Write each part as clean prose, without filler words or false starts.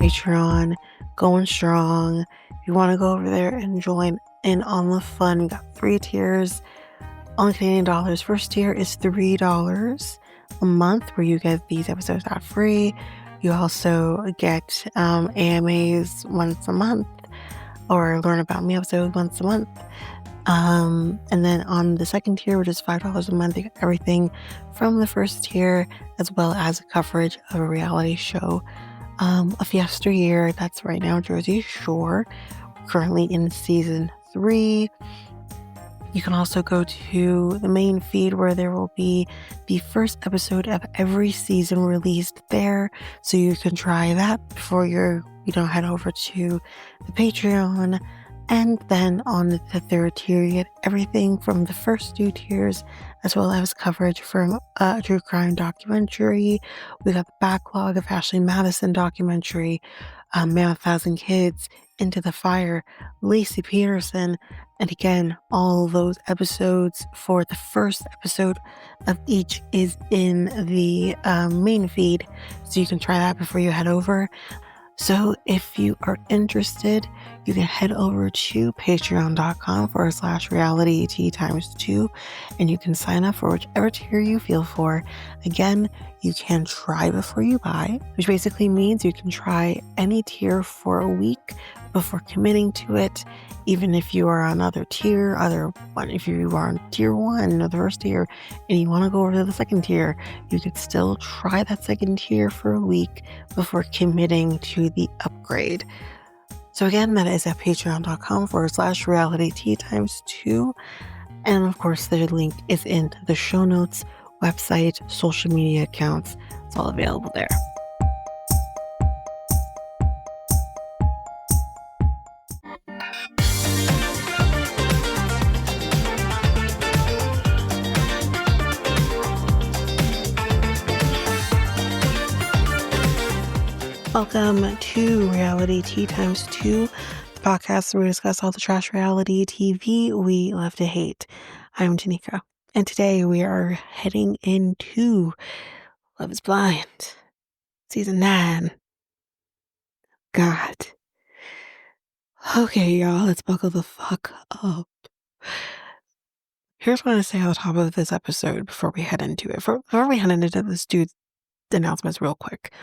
Patreon, going strong. If you want to go over there and join in on the fun, we got 3 tiers on Canadian dollars. First tier is $3 a month, where you get these episodes ad free. You also get AMAs once a month, or Learn About Me episodes once a month. And then on the second tier, which is $5 a month, you get everything from the first tier, as well as coverage of a reality show of yesteryear. That's right now Jersey Shore, currently in season 3. You can also go to the main feed, where there will be the first episode of every season released there. So you can try that before you head over to the Patreon. And then on the third tier, you get everything from the first 2 tiers, as well as coverage from a true crime documentary. We got the backlog of Ashley Madison documentary, Man with 1,000 Kids, Into the Fire, Lacey Peterson, and again, all those episodes for the first episode of each is in the main feed, so you can try that before you head over. So if you are interested, you can head over to patreon.com/realityt times 2, and you can sign up for whichever tier you feel for. Again, you can try before you buy, which basically means you can try any tier for a week before committing to it. Even if you are on other tier, if you are on tier 1 or the first tier and you want to go over to the second tier, you could still try that second tier for a week before committing to the upgrade. So again, that is at patreon.com/realityt times 2. And of course, the link is in the show notes, website, social media accounts. It's all available there. Welcome to Reality Tea Times 2, the podcast where we discuss all the trash reality TV we love to hate. I'm Janika, and today we are heading into Love is Blind, Season 9. God. Okay, y'all, let's buckle the fuck up. Here's what I say on the top of this episode before we head into it. Before we head into this dude's announcements real quick.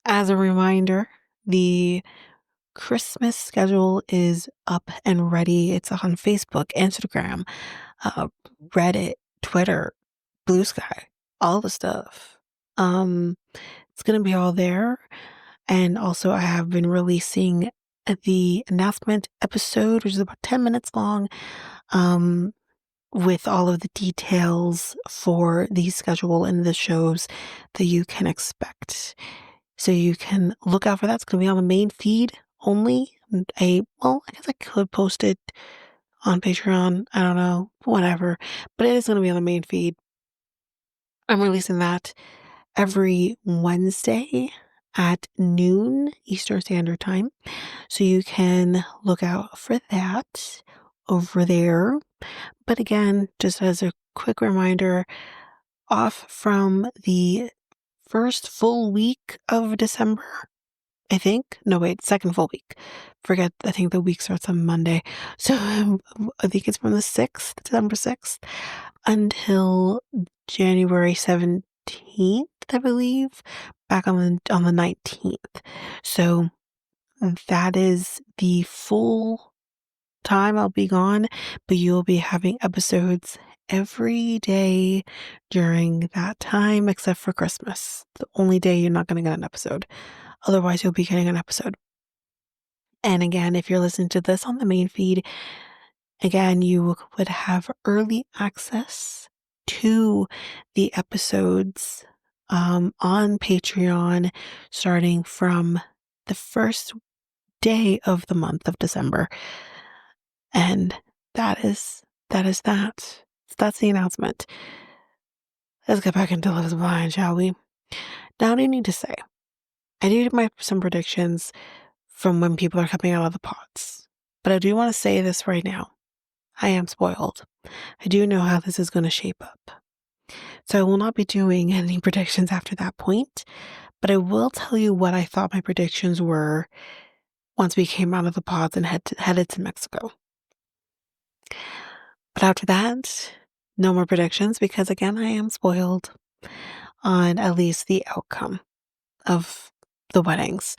As a reminder, the Christmas schedule is up and ready. It's on Facebook, Instagram, Reddit, Twitter, Blue Sky, all the stuff. It's going to be all there. And also I have been releasing the announcement episode, which is about 10 minutes long, with all of the details for the schedule and the shows that you can expect. So you can look out for that. It's going to be on the main feed only. I guess I could post it on Patreon. I don't know, whatever. But it is going to be on the main feed. I'm releasing that every Wednesday at noon Eastern Standard Time. So you can look out for that over there. But again, just as a quick reminder, off from the first full week of December, I think. No, wait, second full week. I think the week starts on Monday. So I think it's from the 6th, December 6th, until January 17th, I believe, back on the 19th. So that is the full time I'll be gone, but you'll be having episodes every day during that time, except for Christmas. The only day you're not going to get an episode. Otherwise, you'll be getting an episode. And again, if you're listening to this on the main feed, again, you would have early access to the episodes on Patreon starting from the first day of the month of December. And that is that. That's the announcement. Let's get back into Love is Blind, shall we? Now, what do you need to say? I did some predictions from when people are coming out of the pods. But I do want to say this right now. I am spoiled. I do know how this is going to shape up. So I will not be doing any predictions after that point, but I will tell you what I thought my predictions were once we came out of the pods and headed to Mexico. But after that, no more predictions because again, I am spoiled on at least the outcome of the weddings.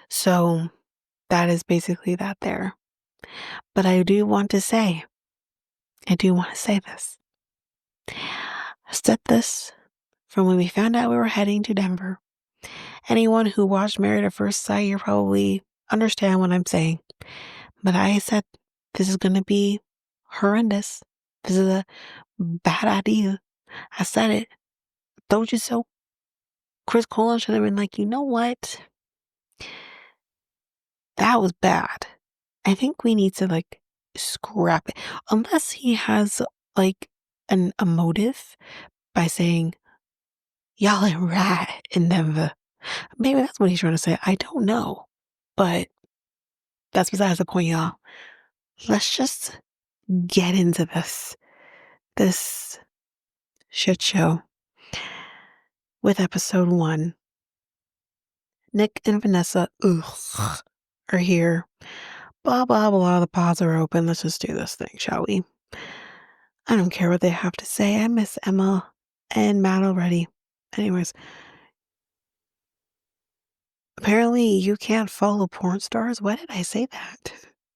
So that is basically that there. But I do want to say this. I said this from when we found out we were heading to Denver. Anyone who watched Married at First Sight, you probably understand what I'm saying. But I said, this is going to be horrendous. This is a bad idea. I said it. Told you so. Chris Colin should have been like, you know what? That was bad. I think we need to like scrap it. Unless he has like a motive by saying, y'all ain't right in Denver. Maybe that's what he's trying to say. I don't know. But that's besides the point, y'all. Let's just get into this shit show with episode 1. Nick and Vanessa are here. Blah, blah, blah. The pods are open. Let's just do this thing, shall we? I don't care what they have to say. I miss Emma and Matt already. Anyways, apparently you can't follow porn stars. Why did I say that?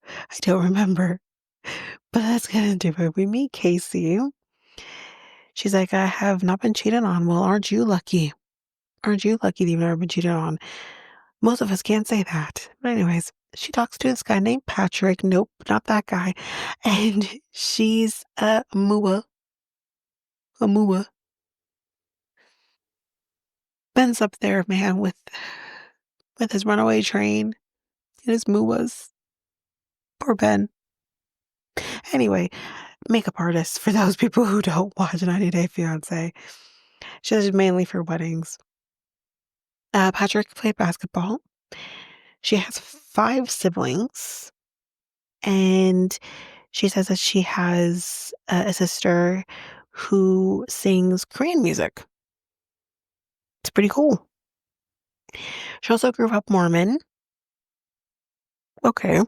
I don't remember. But let's get into it. We meet Casey. She's like, I have not been cheated on. Well, aren't you lucky? Aren't you lucky that you've never been cheated on? Most of us can't say that. But anyways, she talks to this guy named Patrick. Nope, not that guy. And she's a mua. A mua. Ben's up there, man, with his runaway train and his muas. Poor Ben. Anyway, makeup artist for those people who don't watch 90 Day Fiancé. She does it mainly for weddings. Patrick played basketball. She has 5 siblings, and she says that she has a sister who sings Korean music. It's pretty cool. She also grew up Mormon. Okay.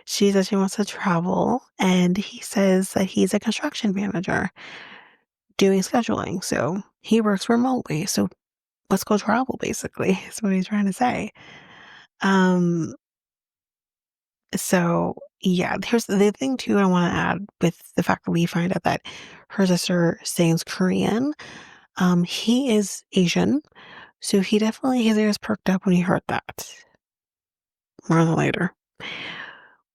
She says she wants to travel, and he says that he's a construction manager doing scheduling. So he works remotely. So let's go travel, basically, is what he's trying to say. So yeah, here's the thing too I want to add with the fact that we find out that her sister sings Korean. He is Asian, so he definitely his ears perked up when he heard that. More on that later.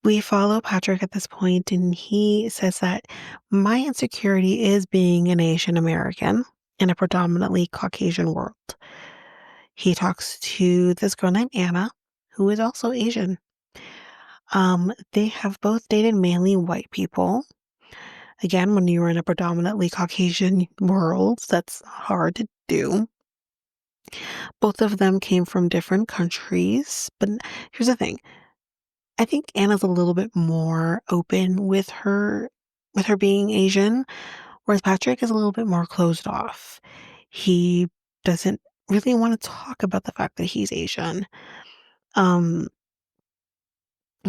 We follow Patrick at this point, and he says that my insecurity is being an Asian American in a predominantly Caucasian world. He talks to this girl named Anna, who is also Asian. They have both dated mainly white people. Again, when you're in a predominantly Caucasian world, that's hard to do. Both of them came from different countries, but here's the thing. I think Anna's a little bit more open with her being Asian, whereas Patrick is a little bit more closed off. He doesn't really want to talk about the fact that he's Asian. Um,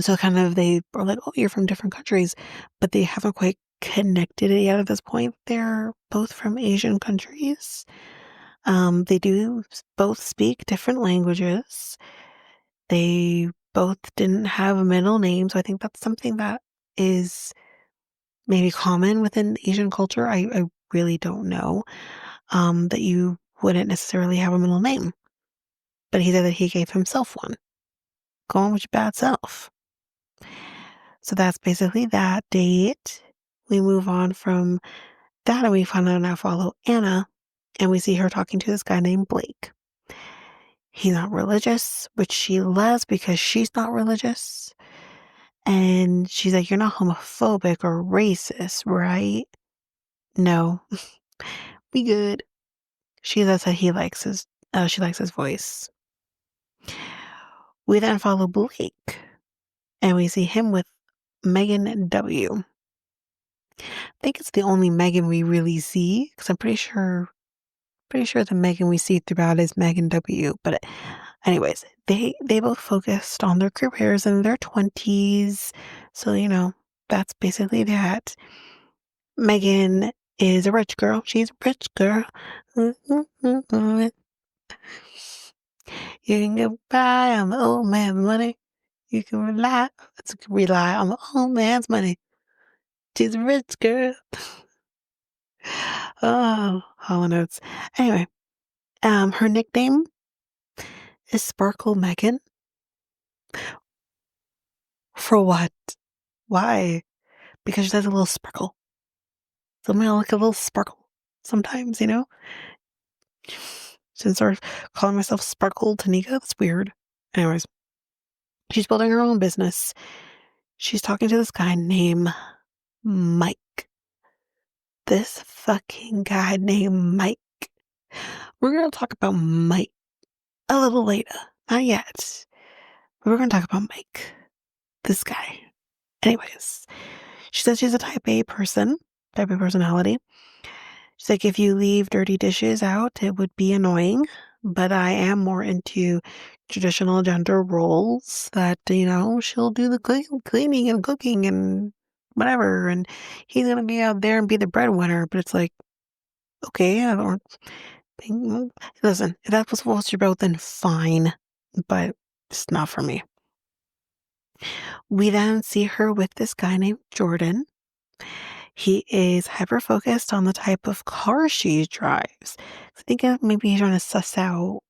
so kind of they are like, oh, you're from different countries, but they haven't quite connected it yet at this point. They're both from Asian countries. They do both speak different languages. They both didn't have a middle name, so I think that's something that is maybe common within Asian culture. I really don't know that you wouldn't necessarily have a middle name. But he said that he gave himself one. Go on with your bad self. So that's basically that date. We move on from that and we find out now follow Anna and we see her talking to this guy named Blake. He's not religious, which she loves because she's not religious. And she's like, you're not homophobic or racist, right? No, we good. She says that she likes his voice. We then follow Blake and we see him with Megan W. think it's the only Megan we really see, because I'm pretty sure the Megan we see throughout is Megan W. But anyways, they both focused on their careers in their 20s. So, that's basically that. Megan is a rich girl. She's a rich girl. You can get by on the old man's money. You can rely on the old man's money. She's a rich girl. Oh, Hall and Oates. Anyway, her nickname is Sparkle Megan. For what? Why? Because she has a little sparkle. Something like a little sparkle. Sometimes, Should start calling myself Sparkle Tanika. That's weird. Anyways, she's building her own business. She's talking to this guy named Mike. This fucking guy named Mike. We're going to talk about Mike a little later. Not yet. But we're going to talk about Mike. This guy. Anyways, she says she's a type A person, type A personality. She's like, if you leave dirty dishes out, it would be annoying. But I am more into traditional gender roles that, she'll do the cleaning and cooking and whatever. And he's going to be out there and be the breadwinner. But it's like, okay, I don't think, listen, if that's what's supposed to be about, then fine. But it's not for me. We then see her with this guy named Jordan. He is hyper focused on the type of car she drives. I think maybe he's trying to suss out,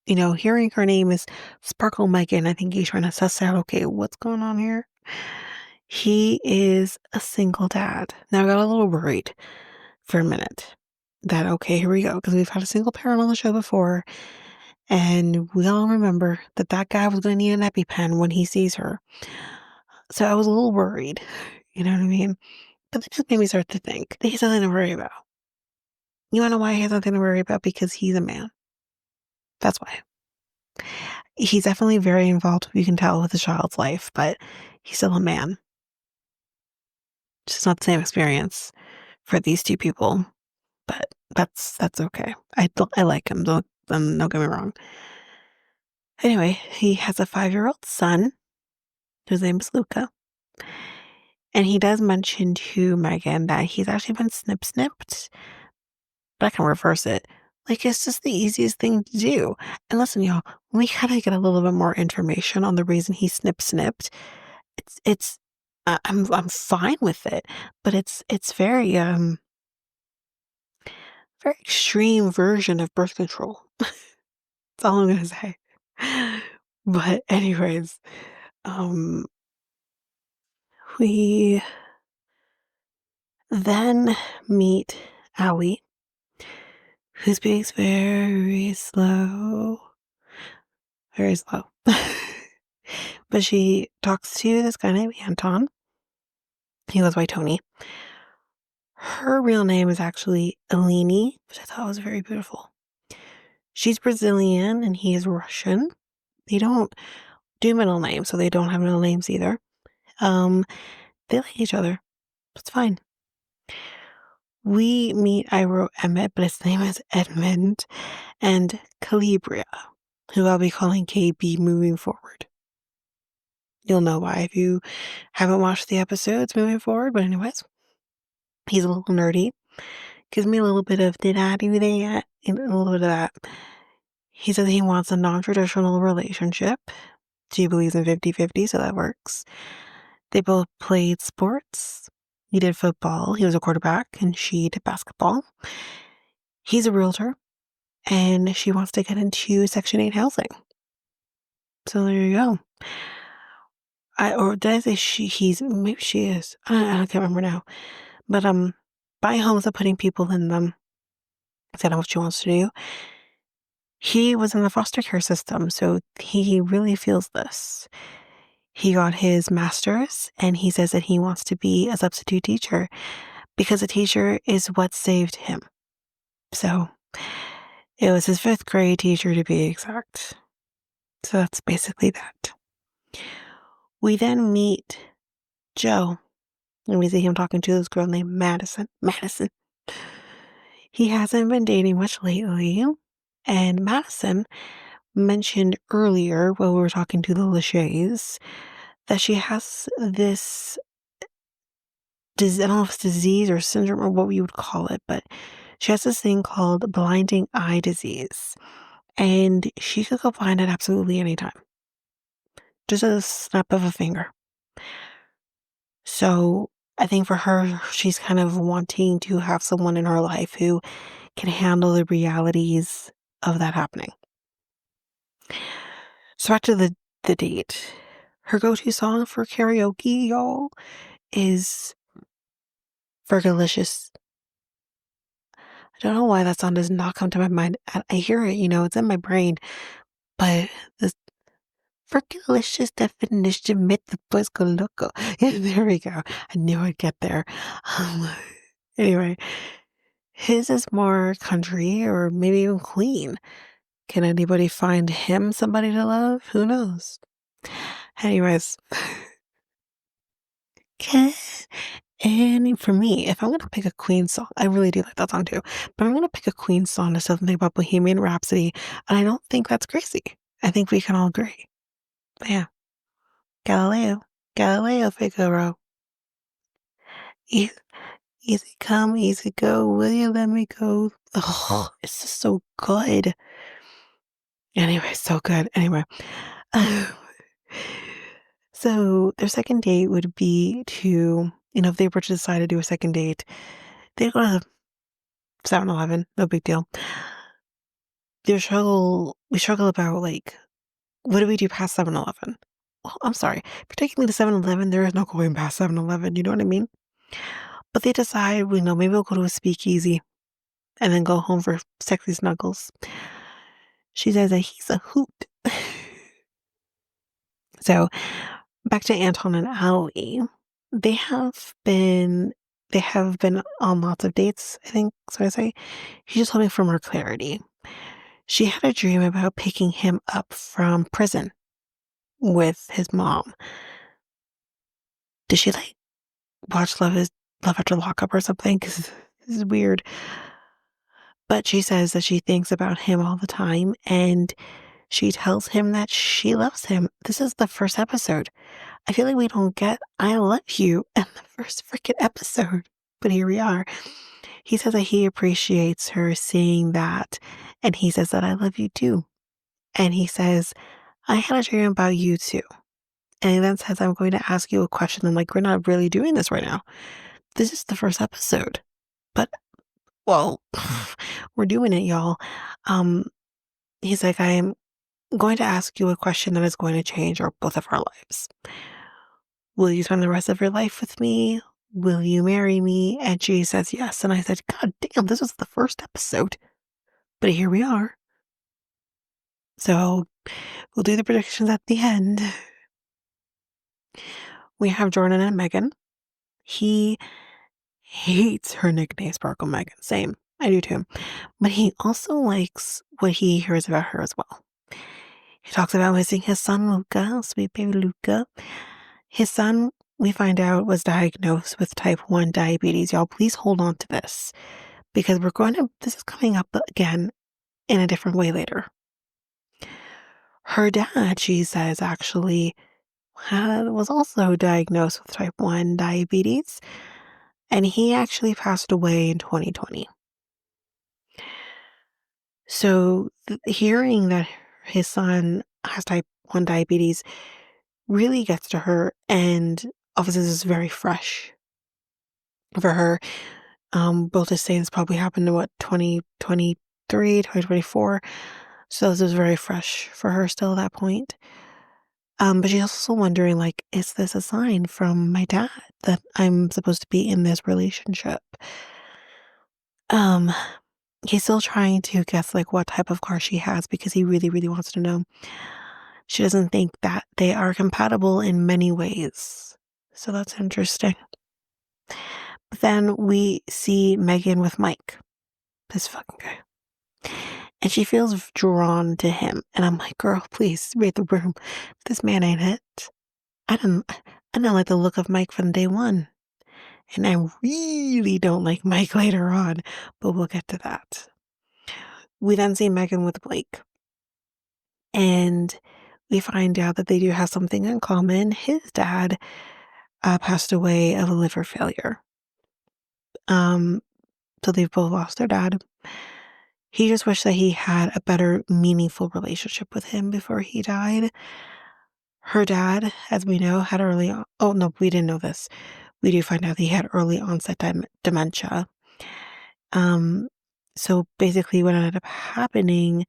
hearing her name is Sparkle Megan. I think he's trying to suss out, okay, what's going on here? He is a single dad. Now I got a little worried for a minute that, okay, here we go, because we've had a single parent on the show before, and we all remember that guy was going to need an EpiPen when he sees her. So I was a little worried, you know what I mean? But that just made me start to think that he's nothing to worry about. You wanna know why he has nothing to worry about? Because he's a man. That's why. He's definitely very involved, you can tell, with the child's life, but he's still a man. It's just not the same experience for these two people, but that's okay. I like him, don't get me wrong. Anyway, he has a 5-year-old son whose name is Luca. And he does mention to Megan that he's actually been snipped, but I can reverse it. Like, it's just the easiest thing to do. And listen, y'all, we gotta get a little bit more information on the reason he snipped. It's I'm fine with it, but it's very very extreme version of birth control. That's all I'm gonna say. But anyways, um we then meet Allie, who speaks very slow. Very slow. But she talks to this guy named Anton. He goes by Tony. Her real name is actually Eleni, which I thought was very beautiful. She's Brazilian and he is Russian. They don't do middle names, so they don't have middle names either. They like each other. It's fine. We meet, I wrote Emmett, but his name is Edmund, and Calibria, who I'll be calling KB moving forward. You'll know why if you haven't watched the episodes moving forward, but anyways, he's a little nerdy. Gives me a little bit of, did I do that? A little bit of that. He says he wants a non-traditional relationship. She believes in 50-50, so that works. They both played sports. He did football. He was a quarterback, and she did basketball. He's a realtor, and she wants to get into Section 8 housing. So there you go. Or did I say maybe she is. I can't remember now. But buying homes and putting people in them is kind of what she wants to do. He was in the foster care system, so he really feels this. He got his master's, and he says that he wants to be a substitute teacher because a teacher is what saved him. So it was his 5th grade teacher, to be exact. So that's basically that. We then meet Joe. And we see him talking to this girl named Madison. Madison. He hasn't been dating much lately. And Madison mentioned earlier while we were talking to the Lachey's that she has this I don't know if it's disease or syndrome or what you would call it, but she has this thing called blinding eye disease. And she could go blind at absolutely any time. Just a snap of a finger. So I think for her, she's kind of wanting to have someone in her life who can handle the realities of that happening. So after the date, her go-to song for karaoke, y'all, is Fergalicious. I don't know why that song does not come to my mind. I hear it, it's in my brain, but this Fergalicious definition made the boys go loco. Yeah, there we go. I knew I'd get there. Anyway, his is more country or maybe even clean. Can anybody find him somebody to love? Who knows? Anyways, and for me, if I'm gonna pick a Queen song, I really do like that song too. But I'm gonna pick a Queen song to something about Bohemian Rhapsody, and I don't think that's crazy. I think we can all agree. But yeah, Galileo Figaro. Easy come, easy go. Will you let me go? Oh, it's just so good. Anyway, so good. Anyway, so their second date would be to, if they were to decide to do a second date, they'd go to 7-Eleven, no big deal. We struggle about like, what do we do past 7-Eleven? Well, I'm sorry. If you're taking me to 7-Eleven, there is no going past 7-Eleven. You know what I mean? But they decide, maybe we'll go to a speakeasy and then go home for sexy snuggles. She says that he's a hoot. So back to Anton and Allie. They have been on lots of dates, I think. So I say, she just told me for more clarity. She had a dream about picking him up from prison with his mom. Did she watch Love After Lockup or something? Because this is weird. But she says that she thinks about him all the time, and she tells him that she loves him. This is the first episode. I feel like we don't get I love you in the first freaking episode. But here we are. He says that he appreciates her saying that. And he says that I love you too. And he says, I had a dream about you too. And he then says, I'm going to ask you a question. I'm like, we're not really doing this right now. This is the first episode. But, well, we're doing it, y'all. He's like, I am going to ask you a question that is going to change both of our lives. Will you spend the rest of your life with me? Will you marry me? And she says yes. And I said, God damn, this was the first episode. But here we are. So we'll do the predictions at the end. We have Jordan and Megan. He hates her nickname, Sparkle Megan. Same. I do too. But he also likes what he hears about her as well. He talks about missing his son, Luca, sweet baby Luca. His son, we find out, was diagnosed with type 1 diabetes. Y'all, please hold on to this because this is coming up again in a different way later. Her dad, she says, actually was also diagnosed with type 1 diabetes, and he actually passed away in 2020. So hearing that his son has type 1 diabetes really gets to her, and obviously this is very fresh for her. Both to say this probably happened in 2023, 2024. So this was very fresh for her still at that point. But she's also wondering, is this a sign from my dad that I'm supposed to be in this relationship? He's still trying to guess what type of car she has because he really, really wants to know. She doesn't think that they are compatible in many ways. So that's interesting. But then we see Megan with Mike, this fucking guy. And she feels drawn to him. And I'm like, girl, please read the room. This man ain't it. I didn't like the look of Mike from day one. And I really don't like Mike later on, but we'll get to that. We then see Megan with Blake. And we find out that they do have something in common. His dad passed away of a liver failure. So they've both lost their dad. He just wished that he had a better, meaningful relationship with him before he died. Her dad, as we know, had oh no, we didn't know this. We do find out that he had early onset dementia. So basically what ended up happening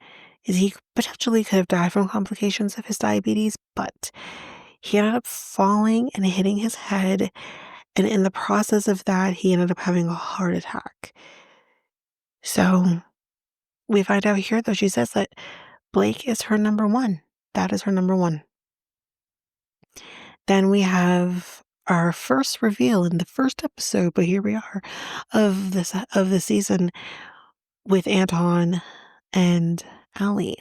is he potentially could have died from complications of his diabetes, but he ended up falling and hitting his head. And in the process of that, he ended up having a heart attack. So we find out here, though, she says that Blake is her number one. That is her number one. Then we have our first reveal in the first episode, but here we are of the season with Anton and Allie.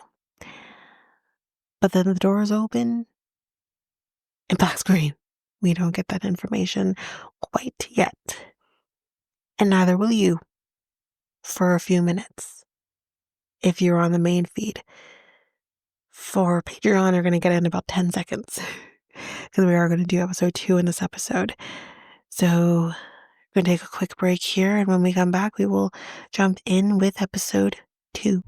But then the doors open and black screen. We don't get that information quite yet. And neither will you for a few minutes if you're on the main feed. For Patreon, you're going to get it in about 10 seconds because we are going to do episode 2 in this episode. So we're going to take a quick break here, and when we come back, we will jump in with episode 2.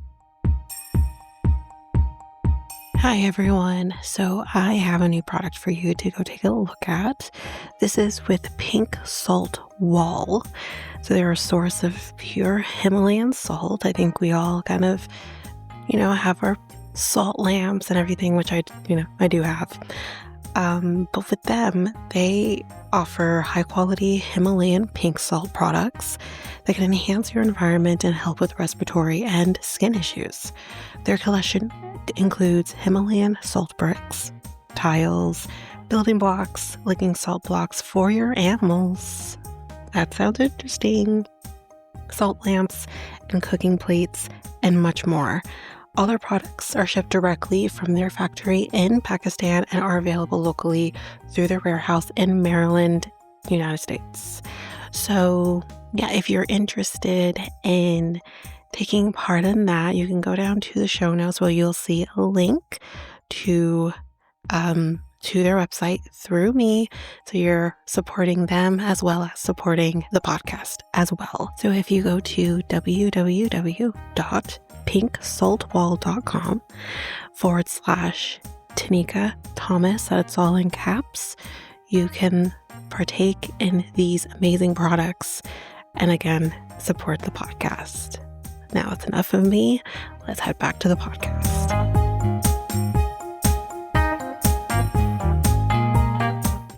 Hi everyone. So I have a new product for you to go take a look at. This is with Pink Salt Wall. So they're a source of pure Himalayan salt. I think we all kind of, have our salt lamps and everything, which I do have. But with them, they offer high quality Himalayan pink salt products that can enhance your environment and help with respiratory and skin issues. Their collection includes Himalayan salt bricks, tiles, building blocks, licking salt blocks for your animals. That sounds interesting. Salt lamps and cooking plates and much more. All their products are shipped directly from their factory in Pakistan and are available locally through their warehouse in Maryland, United States. So yeah, if you're interested in taking part in that, you can go down to the show notes where you'll see a link to their website through me. So you're supporting them as well as supporting the podcast as well. So if you go to www.pinksaltwall.com/Tanika Thomas, that's all in caps, you can partake in these amazing products and again, support the podcast. Now it's enough of me. Let's head back to the podcast.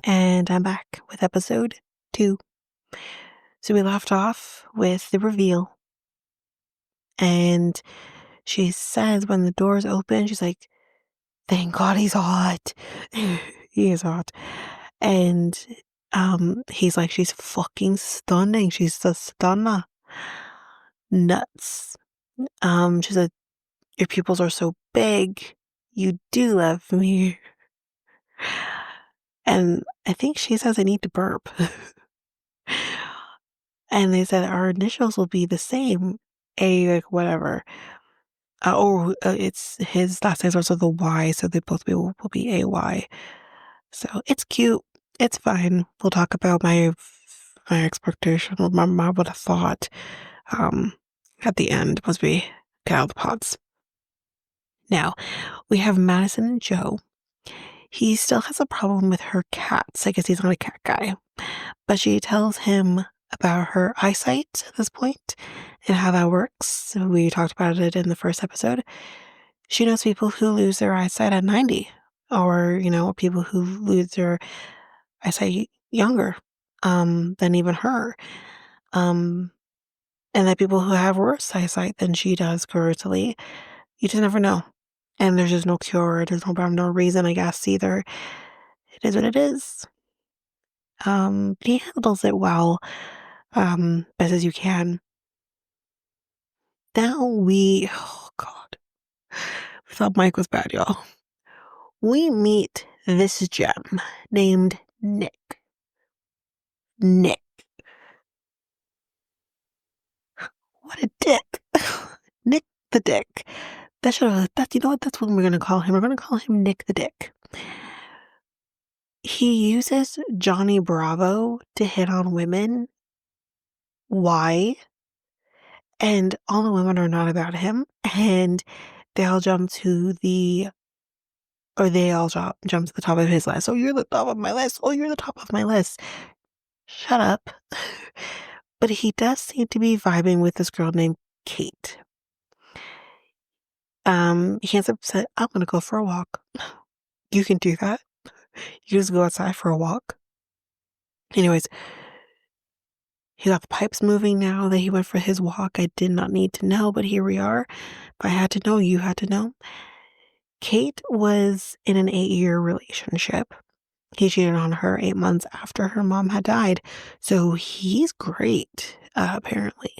And I'm back with episode 2. So we left off with the reveal. And she says when the doors open, she's like, thank God he's hot. He is hot. And he's like, she's fucking stunning. She's a stunner. Nuts. She said, your pupils are so big. You do love me. And I think she says I need to burp. And they said our initials will be the same. A, like, whatever. It's his last name is also the Y, so they both will be AY. So it's cute. It's fine. We'll talk about my expectation, what my mom would have thought at the end once we get out the pods. Now, we have Madison and Joe. He still has a problem with her cats. I guess he's not a cat guy. But she tells him about her eyesight at this point and how that works. We talked about it in the first episode. She knows people who lose their eyesight at 90 or, people who lose their eyesight younger than even her. And that people who have worse eyesight than she does currently, you just never know. And there's just no cure. There's no reason, I guess, either. It is what it is. He handles it well, best as you can. Now oh God. We thought Mike was bad, y'all. We meet this gem named Nick. Nick. What a dick. Nick the Dick. You know what? That's what we're going to call him. We're going to call him Nick the Dick. He uses Johnny Bravo to hit on women. Why? And all the women are not about him. And they all jump to the, or they all jump to the top of his list. Oh, you're the top of my list. Oh, you're the top of my list. Shut up. But he does seem to be vibing with this girl named Kate. He ends up saying, I'm gonna go for a walk. You can do that. You just go outside for a walk. Anyways, he got the pipes moving now that he went for his walk. I did not need to know, but here we are. If I had to know, you had to know. Kate was in an 8-year relationship. He cheated on her 8 months after her mom had died. So he's great, apparently.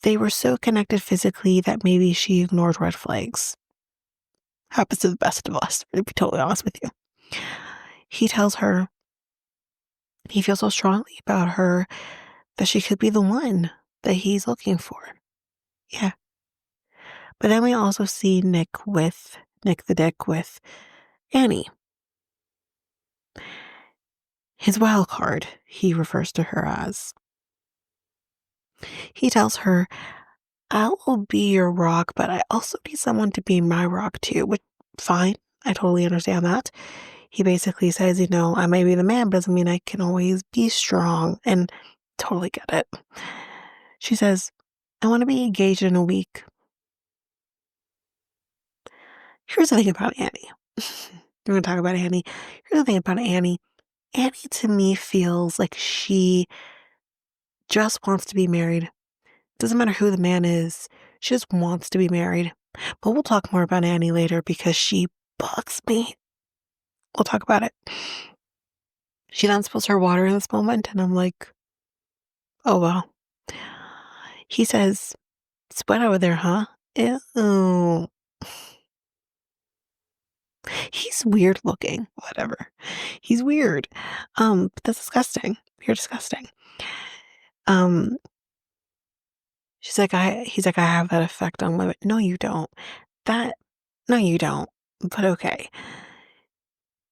They were so connected physically that maybe she ignored red flags. Happens to the best of us, to be totally honest with you. He tells her he feels so strongly about her that she could be the one that he's looking for. Yeah. But then we also see Nick the Dick with Annie. His wild card, he refers to her as. He tells her, I will be your rock, but I also need someone to be my rock too, which, fine. I totally understand that. He basically says, I may be the man, but doesn't mean I can always be strong, and totally get it. She says, I want to be engaged in a week. Here's the thing about Annie. We're going to talk about Annie. Here's the thing about Annie. Annie, to me, feels like she just wants to be married. Doesn't matter who the man is. She just wants to be married. But we'll talk more about Annie later because she bugs me. We'll talk about it. She then spills her water in this moment, and I'm like, oh, well. He says, it's wet over there, huh? Ew. He's weird looking. Whatever. He's weird. But that's disgusting. You're disgusting. He's like, I have that effect on women. No, you don't. No, you don't. But okay.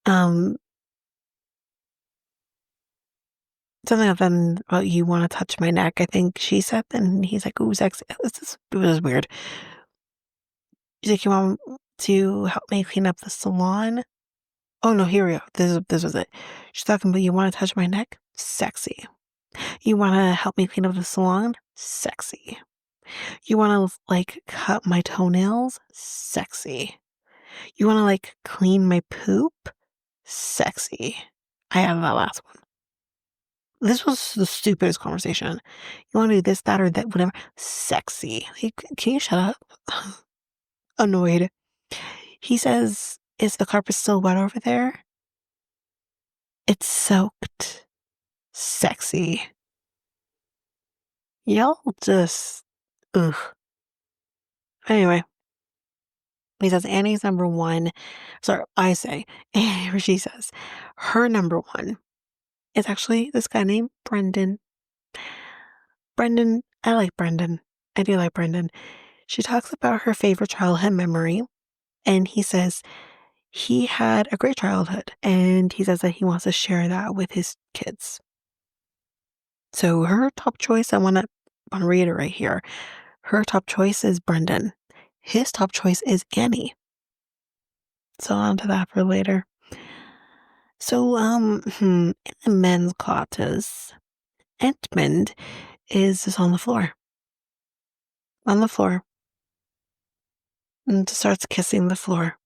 Something then about you want to touch my neck, I think she said, and he's like, ooh, sexy. It was weird. She's like, you want to help me clean up the salon? Oh no, here we go. This was it. She's talking about, you want to touch my neck? Sexy. You want to help me clean up the salon? Sexy. You want to cut my toenails? Sexy. You want to clean my poop? Sexy. I added that last one. This was the stupidest conversation. You want to do this, that, or that, whatever. Sexy. Can you shut up? Annoyed. He says, is the carpet still wet over there? It's soaked. Sexy. Y'all just, ugh. Anyway, he says Annie's number one. Sorry, I say, or she says, her number one is actually this guy named Brendan. Brendan, I like Brendan. I do like Brendan. She talks about her favorite childhood memory, and he says he had a great childhood, and he says that he wants to share that with his kids. So her top choice, I want to reiterate here, her top choice is Brendan. His top choice is Annie. So on to that for later. So, in the men's quarters, Edmund is just on the floor. On the floor. And starts kissing the floor.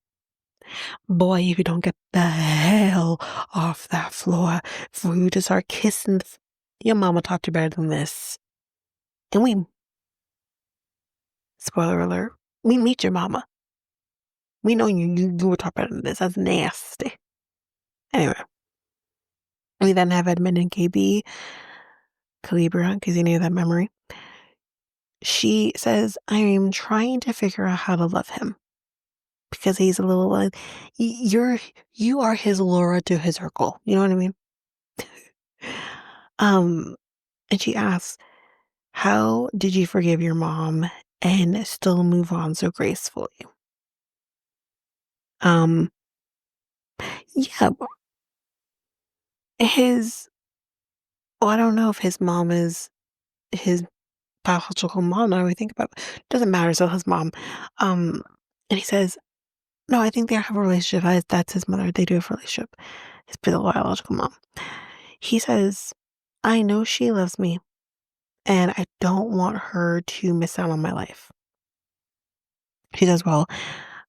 Boy, if you don't get the hell off that floor for you to start kissing your mama taught you better than this. And spoiler alert, we meet your mama. We know you were taught better than this. That's nasty. Anyway, we then have Edmund and KB Calibra, because you knew that memory. She says, I am trying to figure out how to love him. Because he's a little you are his Laura to his Urkel. You know what I mean? And she asks, How did you forgive your mom and still move on so gracefully? Um, yeah, his well, I don't know if his mom is his biological mom now we think about it. Doesn't matter, so his mom. Um, and he says, "No, I think they have a relationship. That's his mother. They do have a relationship." His biological mom. He says, "I know she loves me, and I don't want her to miss out on my life." She says, "Well,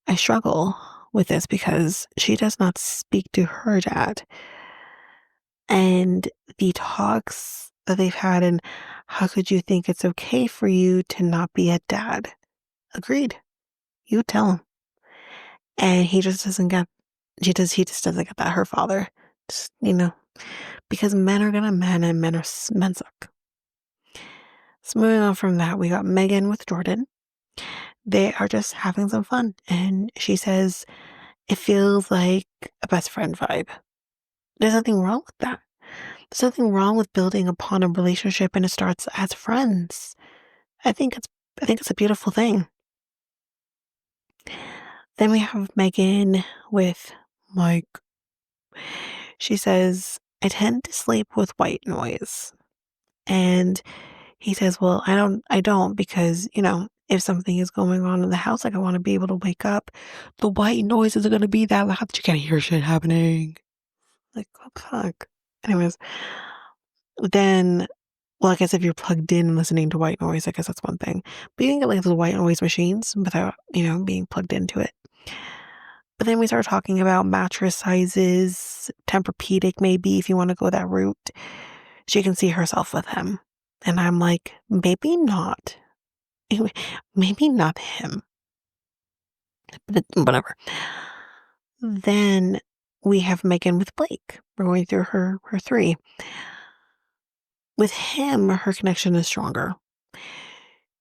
I struggle with this because she does not speak to her dad, and the talks that they've had, and how could you think it's okay for you to not be a dad?" Agreed. You tell him. And he just doesn't get he just doesn't get that her father. Just, because men are gonna men and men suck. So moving on from that, we got Megan with Jordan. They are just having some fun. And she says it feels like a best friend vibe. There's nothing wrong with that. There's nothing wrong with building upon a relationship and it starts as friends. I think it's I think it's a beautiful thing. Then we have Megan with Mike. She says, I tend to sleep with white noise. And he says, well, I don't because, if something is going on in the house, like I want to be able to wake up. The white noise isn't going to be that loud that you can't hear shit happening. Like, what the fuck? Anyways, then, well, I guess if you're plugged in and listening to white noise, I guess that's one thing. But you can get like those white noise machines without, being plugged into it. But then we start talking about mattress sizes, Tempur-Pedic maybe if you want to go that route. She can see herself with him. And I'm like, maybe not. Maybe not him. But whatever. Then we have Megan with Blake. We're going through her three. With him, her connection is stronger.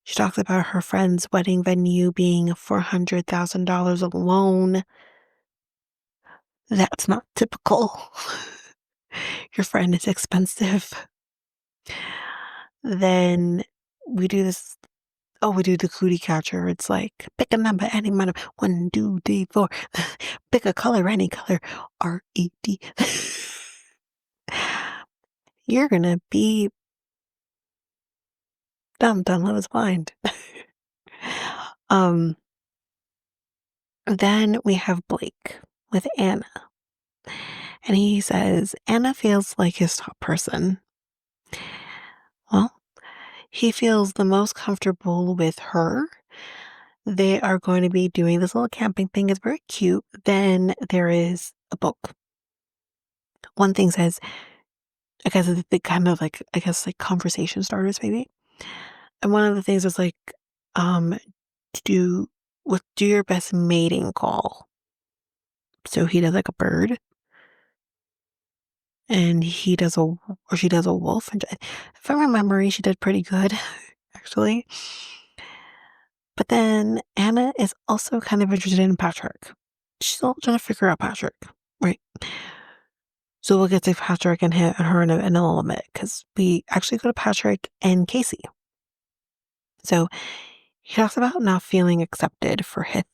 She talks about her friend's wedding venue being $400,000 alone. That's not typical. Your friend is expensive. Then we do this. Oh, we do the cootie catcher. It's like pick a number, any number. 1, 2, 3, 4. Pick a color, any color. RED. You're gonna be dumb, dumb, love is blind. um. Then we have Blake with Anna, and he says Anna feels like his top person. Well, he feels the most comfortable with her. They are going to be doing this little camping thing. It's very cute. Then there is a book. One thing says, I guess the kind of like, I guess like conversation starters maybe. And one of the things was like, um, do do your best mating call. So he does like a bird, and he does or she does a wolf. And from my memory, she did pretty good, actually. But then Anna is also kind of interested in Patrick. She's still trying to figure out Patrick, right? So we'll get to Patrick and her in a little bit because we actually go to Patrick and Casey. So he talks about not feeling accepted for his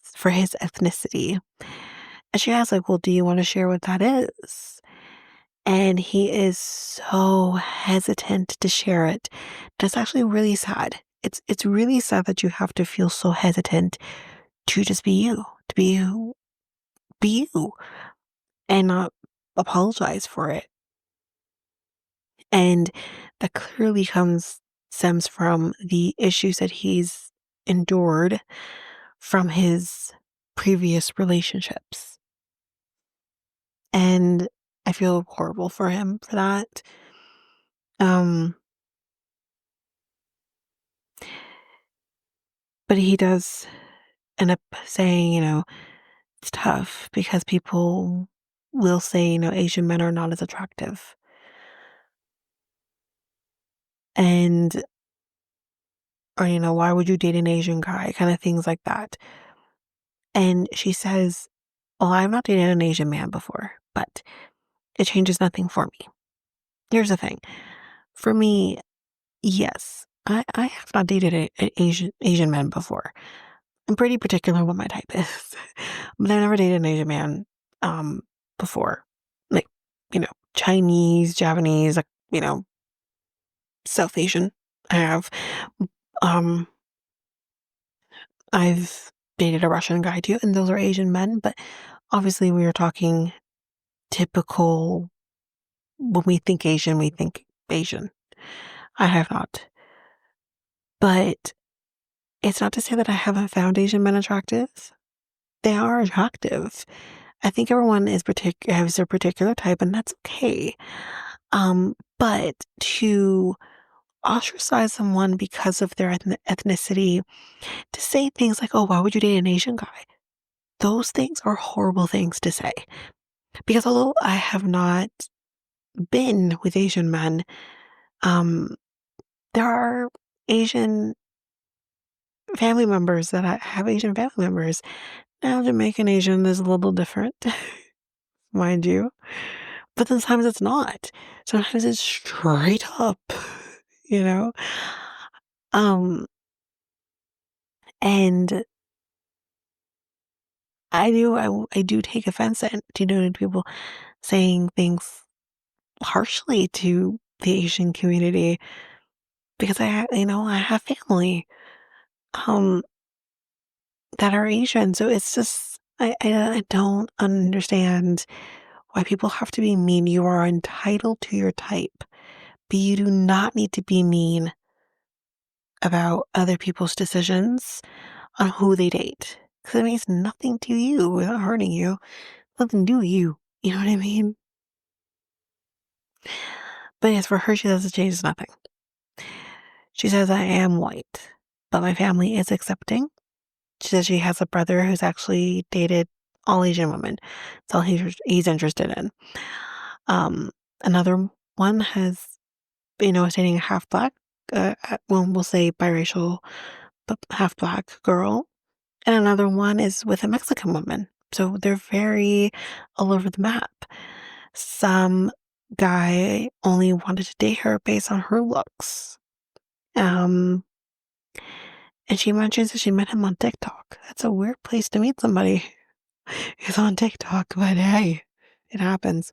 ethnicity, and she asks like, "Well, do you want to share what that is?" And he is so hesitant to share it. That's actually really sad. It's really sad that you have to feel so hesitant to just be you, to be you, and not apologize for it. And that clearly stems from the issues that he's endured from his previous relationships. And I feel horrible for him for that. Um, but he does end up saying, it's tough because people will say, Asian men are not as attractive. And, or, why would you date an Asian guy? Kind of things like that. And she says, well, I've not dated an Asian man before, but it changes nothing for me. Here's the thing. For me, yes, I have not dated a Asian man before. I'm pretty particular what my type is, but I've never dated an Asian man, um, before. Like, Chinese, Japanese, like, South Asian. I have. Um, I've dated a Russian guy too, and those are Asian men, but obviously we are talking typical. When we think Asian, we think Asian. I have not. But it's not to say that I haven't found Asian men attractive. They are attractive. I think everyone has their particular type, and that's okay. But to ostracize someone because of their ethnicity, to say things like, "Oh, why would you date an Asian guy?" Those things are horrible things to say. Because although I have not been with Asian men, um, there are Asian family members that I have Asian family members. Now, Jamaican Asian is a little different, mind you, but sometimes it's not. Sometimes it's straight up, you know? Um, and I do take offense at, people saying things harshly to the Asian community because I have family, um, that are Asian. So it's just, I don't understand why people have to be mean. You are entitled to your type, but you do not need to be mean about other people's decisions on who they date. Because it means nothing to you without hurting you. Nothing to you. You know what I mean? But as for her, she says it changes nothing. She says, I am white, but my family is accepting. She says she has a brother who's actually dated all Asian women. That's all he's interested in. Another one is dating a half black, well, we'll say biracial, but half black girl. And another one is with a Mexican woman. So they're very all over the map. Some guy only wanted to date her based on her looks. Um, and she mentions that she met him on TikTok. That's a weird place to meet somebody who's on TikTok, but hey, it happens.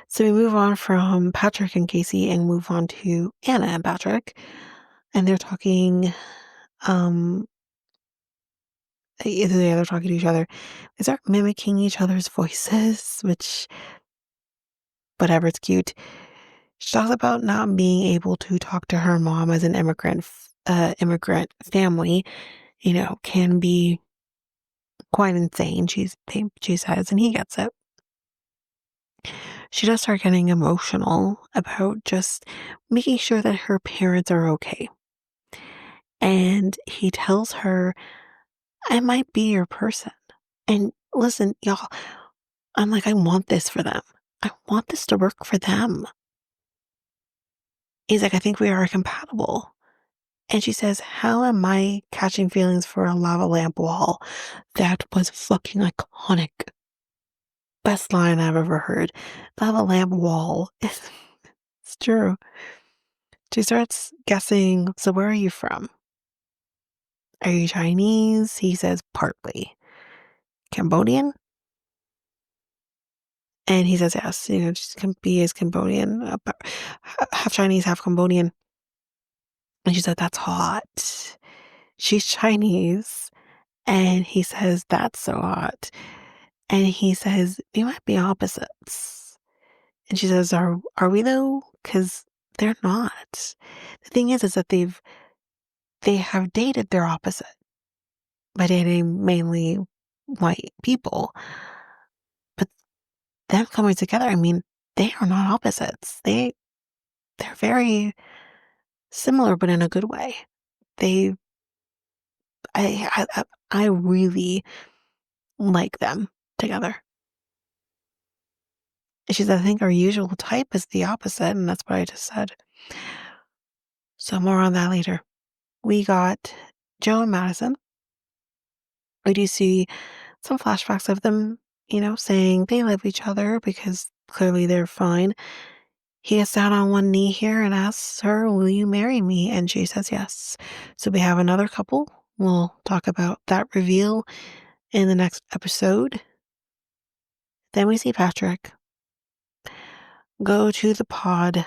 So we move on from Patrick and Casey and move on to Anna and Patrick. And they're talking, um, either they're talking to each other. They start mimicking each other's voices, which, whatever, it's cute. She talks about not being able to talk to her mom as an immigrant family, can be quite insane, she says, and he gets it. She does start getting emotional about just making sure that her parents are okay. And he tells her, I might be your person. And listen, y'all, I'm like, I want this for them. I want this to work for them. He's like, I think we are compatible. And she says, how am I catching feelings for a lava lamp wall? That was fucking iconic. Best line I've ever heard. Lava lamp wall. It's true. She starts guessing, so where are you from? Are you Chinese? He says, partly. Cambodian? And he says, yes, he is Cambodian, half Chinese, half Cambodian. And she said, that's hot. She's Chinese. And he says, that's so hot. And he says, we might be opposites. And she says, are we though? Because they're not. The thing is that they have dated their opposite by dating mainly white people. But them coming together, I mean, they are not opposites. They're very similar, but in a good way. They, I really like them together. And she said, I think our usual type is the opposite, and that's what I just said. So more on that later. We got Joe and Madison. We do see some flashbacks of them, saying they love each other because clearly they're fine. he gets down on one knee here and asks her, will you marry me? And she says yes. So we have another couple. We'll talk about that reveal in the next episode. Then we see Patrick go to the pod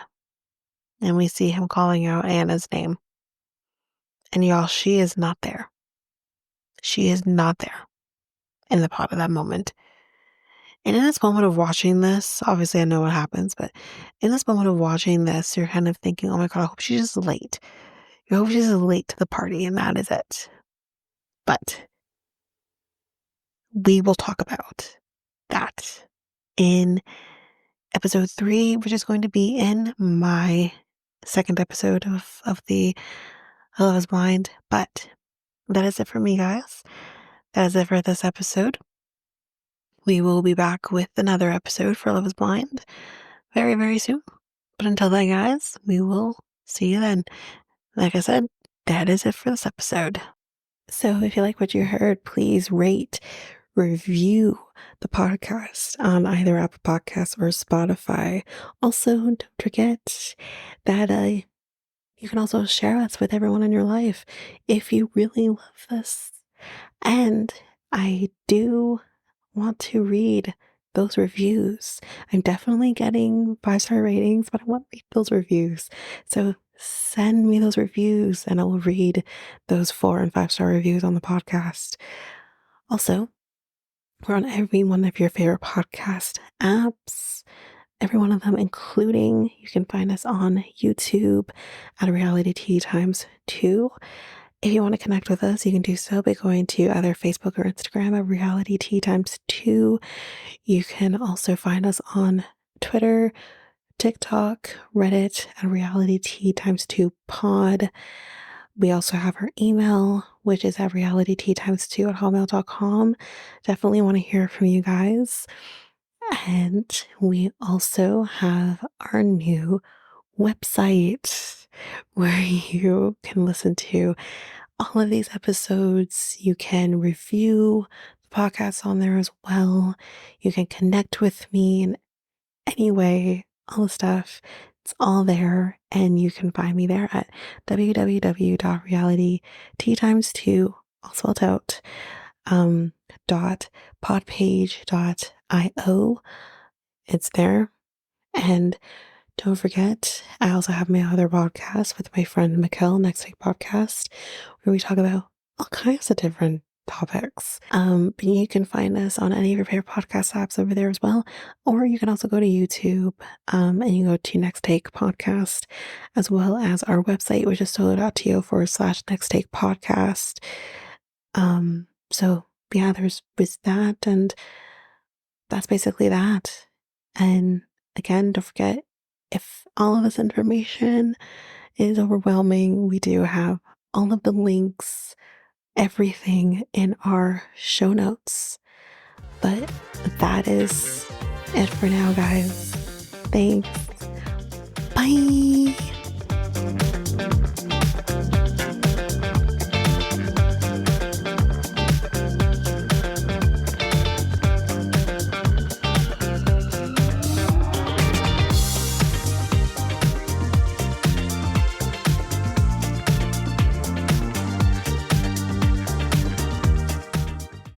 and we see him calling out Anna's name. And y'all, she is not there. She is not there in the pod at that moment. And in this moment of watching this, obviously I know what happens, but in this moment of watching this, you're kind of thinking, oh my God, I hope she's just late. You hope she's just late to the party and that is it. But we will talk about that in episode 3, which is going to be in my second episode of the Love is Blind. But that is it for me, guys. That is it for this episode. We will be back with another episode for Love is Blind very, very soon. But until then, guys, we will see you then. Like I said, that is it for this episode. So if you like what you heard, please rate, review the podcast on either Apple Podcasts or Spotify. Also, don't forget that you can also share us with everyone in your life if you really love this. And I do want to read those reviews. I'm definitely getting 5-star ratings, but I want to read those reviews. So send me those reviews and I will read those 4 and 5-star reviews on the podcast. Also, we're on every one of your favorite podcast apps, every one of them, including you can find us on YouTube at Reality Tea Times 2. If you want to connect with us, you can do so by going to either Facebook or Instagram at Reality Tea Times 2. You can also find us on Twitter, TikTok, Reddit at Reality Tea Times 2 pod. We also have our email, which is at realityteatimes2 at hotmail.com. Definitely want to hear from you guys. And we also have our new website where you can listen to all of these episodes. You can review the podcast on there as well. You can connect with me in any way, all the stuff. It's all there, and you can find me there at www.realityteatimes2, all spelled out, .podpage.io. It's there. And don't forget, I also have my other podcast with my friend Mikkel, Next Take Podcast, where we talk about all kinds of different topics. But you can find us on any of your favorite podcast apps over there as well. Or you can also go to YouTube and you go to Next Take Podcast, as well as our website, which is solo.to/Next Take Podcast. So yeah, there's that, and that's basically that. And again, don't forget, if all of this information is overwhelming, we do have all of the links, everything in our show notes. But that is it for now, guys. Thanks. Bye.